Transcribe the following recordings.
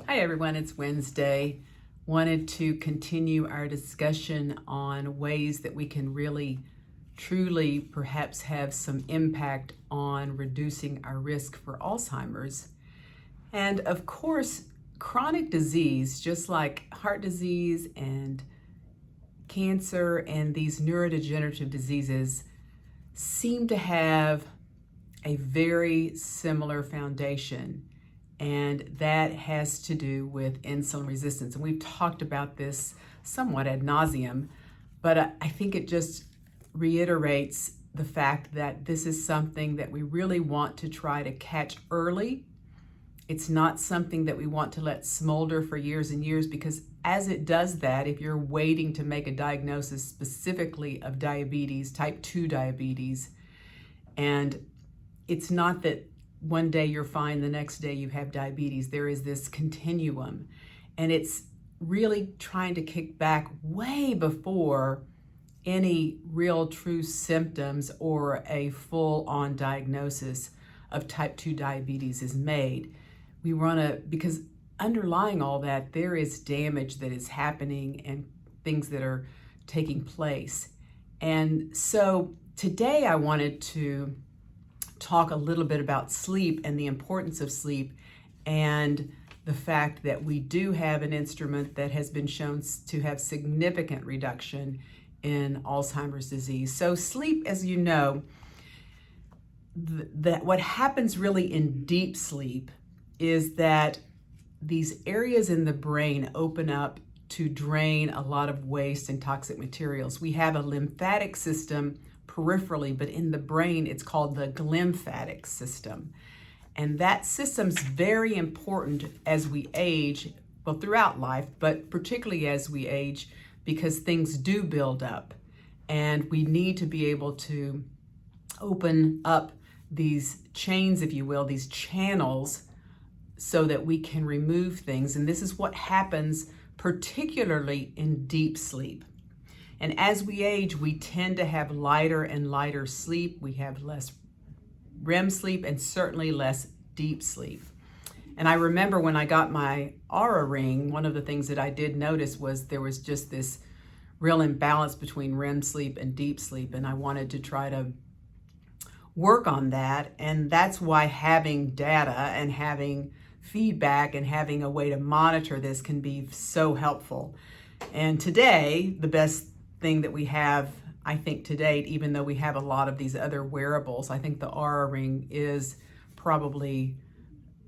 Hi everyone, it's Wednesday. Wanted to continue our discussion on ways that we can really, truly perhaps have some impact on reducing our risk for Alzheimer's. And of course, chronic disease, just like heart disease and cancer and these neurodegenerative diseases, seem to have a very similar foundation. And that has to do with insulin resistance. And we've talked about this somewhat ad nauseum, but I think it just reiterates the fact that this is something that we really want to try to catch early. It's not something that we want to let smolder for years and years, because as it does that, if you're waiting to make a diagnosis specifically of diabetes, type 2 diabetes, and it's not that one day you're fine, the next day you have diabetes. There is this continuum, and it's really trying to kick back way before any real true symptoms or a full-on diagnosis of type 2 diabetes is made. We want to, because underlying all that, there is damage that is happening and things that are taking place. And so today I wanted to talk a little bit about sleep and the importance of sleep, and the fact that we do have an instrument that has been shown to have significant reduction in Alzheimer's disease. So sleep, as you know, that what happens really in deep sleep is that these areas in the brain open up to drain a lot of waste and toxic materials. We have a lymphatic system peripherally, but in the brain, it's called the glymphatic system. And that system's very important as we age, well, throughout life, but particularly as we age, because things do build up. And we need to be able to open up these chains, if you will, these channels, so that we can remove things. And this is what happens particularly in deep sleep. And as we age, we tend to have lighter and lighter sleep. We have less REM sleep and certainly less deep sleep. And I remember when I got my Aura ring, one of the things that I did notice was there was just this real imbalance between REM sleep and deep sleep. And I wanted to try to work on that. And that's why having data and having feedback and having a way to monitor this can be so helpful. And today, the best thing that we have, I think, to date, even though we have a lot of these other wearables, I think the Aura ring is probably,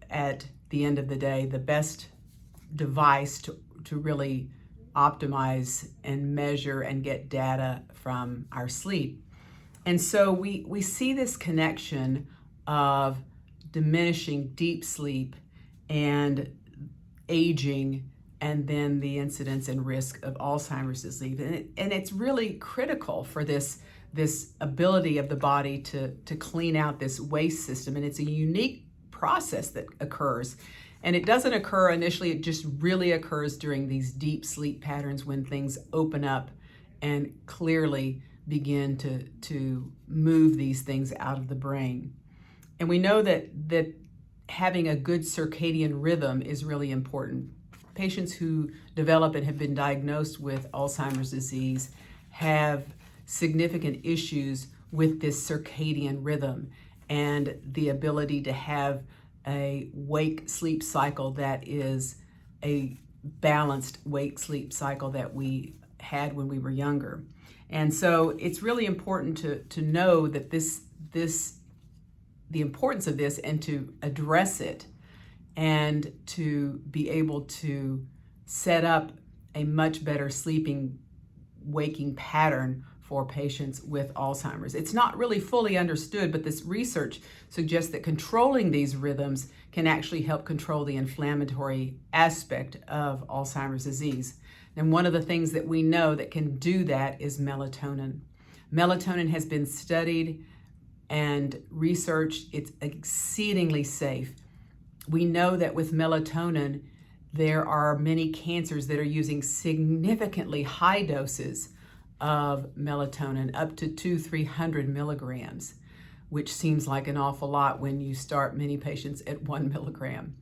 at the end of the day, the best device to really optimize and measure and get data from our sleep. And so we see this connection of diminishing deep sleep and aging, and then the incidence and risk of Alzheimer's disease. And it's really critical for this ability of the body to clean out this waste system. And it's a unique process that occurs. And it doesn't occur initially, it just really occurs during these deep sleep patterns when things open up and clearly begin to move these things out of the brain. And we know that having a good circadian rhythm is really important. Patients who develop and have been diagnosed with Alzheimer's disease have significant issues with this circadian rhythm and the ability to have a wake-sleep cycle that is a balanced wake-sleep cycle that we had when we were younger. And so it's really important to know that the importance of this, and to address it, and to be able to set up a much better sleeping, waking pattern for patients with Alzheimer's. It's not really fully understood, but this research suggests that controlling these rhythms can actually help control the inflammatory aspect of Alzheimer's disease. And one of the things that we know that can do that is melatonin. Melatonin has been studied and researched. It's exceedingly safe. We know that with melatonin, there are many cancers that are using significantly high doses of melatonin, up to 200-300 milligrams, which seems like an awful lot when you start many patients at 1 milligram.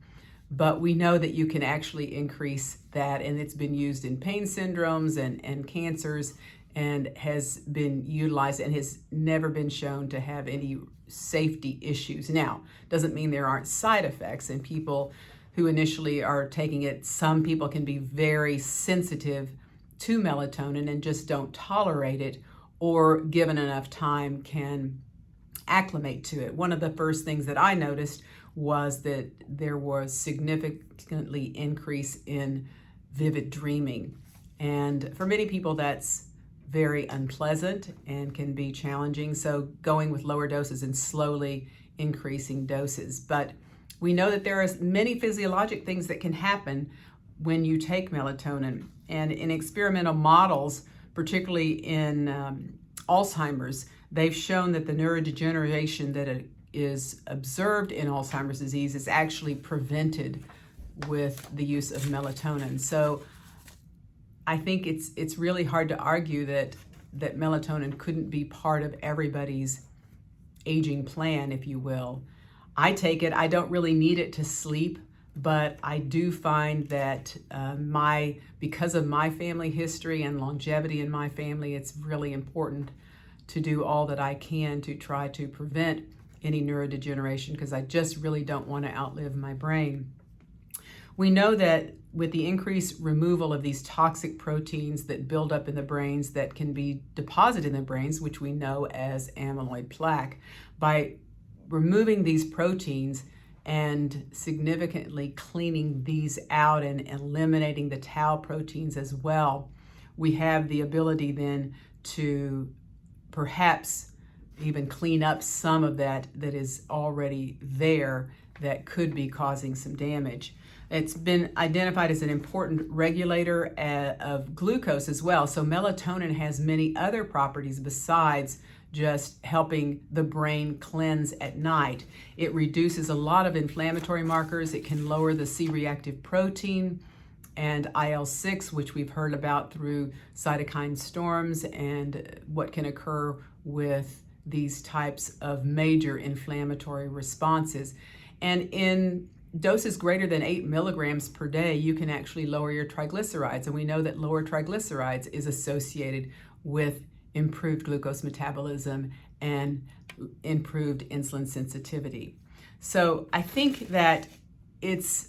but we know that you can actually increase that, and it's been used in pain syndromes and cancers, and has been utilized and has never been shown to have any safety issues. Now, doesn't mean there aren't side effects, and people who initially are taking it, some people can be very sensitive to melatonin and just don't tolerate it, or given enough time can acclimate to it. One of the first things that I noticed was that there was significantly increase in vivid dreaming. And for many people, that's very unpleasant and can be challenging. So going with lower doses and slowly increasing doses. But we know that there are many physiologic things that can happen when you take melatonin. And in experimental models, particularly in Alzheimer's, they've shown that the neurodegeneration that is observed in Alzheimer's disease is actually prevented with the use of melatonin. So I think it's really hard to argue that melatonin couldn't be part of everybody's aging plan, if you will. I take it. I don't really need it to sleep, but I do find that because of my family history and longevity in my family, it's really important to do all that I can to try to prevent any neurodegeneration, because I just really don't want to outlive my brain. We know that with the increased removal of these toxic proteins that build up in the brains that can be deposited in the brains, which we know as amyloid plaque, by removing these proteins and significantly cleaning these out and eliminating the tau proteins as well, we have the ability then to perhaps even clean up some of that is already there that could be causing some damage. It's been identified as an important regulator of glucose as well. So melatonin has many other properties besides just helping the brain cleanse at night. It reduces a lot of inflammatory markers. It can lower the C-reactive protein and IL-6, which we've heard about through cytokine storms and what can occur with these types of major inflammatory responses. And in doses greater than 8 milligrams per day, you can actually lower your triglycerides. And we know that lower triglycerides is associated with improved glucose metabolism and improved insulin sensitivity. So I think that it's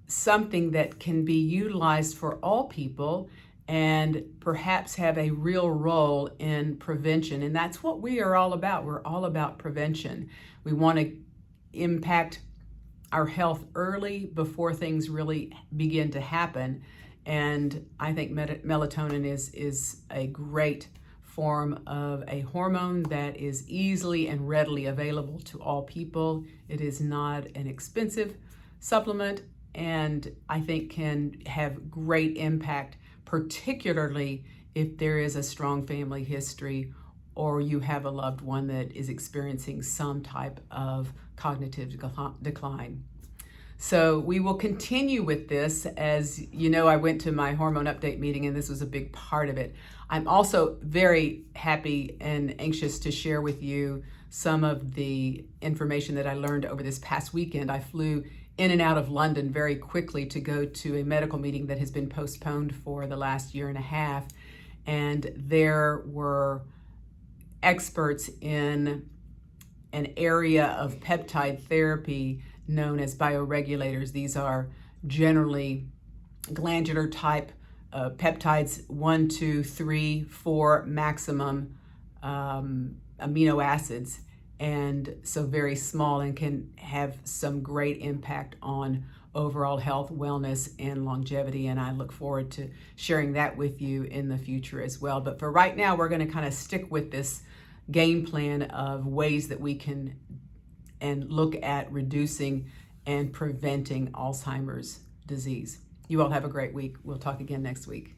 something that can be utilized for all people and perhaps have a real role in prevention. And that's what we are all about. We're all about prevention. We want to impact our health early before things really begin to happen. And I think melatonin is a great form of a hormone that is easily and readily available to all people. It is not an expensive supplement, and I think can have great impact, particularly if there is a strong family history or you have a loved one that is experiencing some type of cognitive decline. So we will continue with this. As you know, I went to my hormone update meeting and this was a big part of it. I'm also very happy and anxious to share with you some of the information that I learned over this past weekend. I flew in and out of London very quickly to go to a medical meeting that has been postponed for the last year and a half. And there were experts in an area of peptide therapy known as bioregulators. These are generally glandular type peptides, 1, 2, 3, 4 maximum amino acids. And so very small and can have some great impact on overall health, wellness, and longevity. And I look forward to sharing that with you in the future as well. But for right now, we're going to kind of stick with this game plan of ways that we can and look at reducing and preventing Alzheimer's disease. You all have a great week. We'll talk again next week.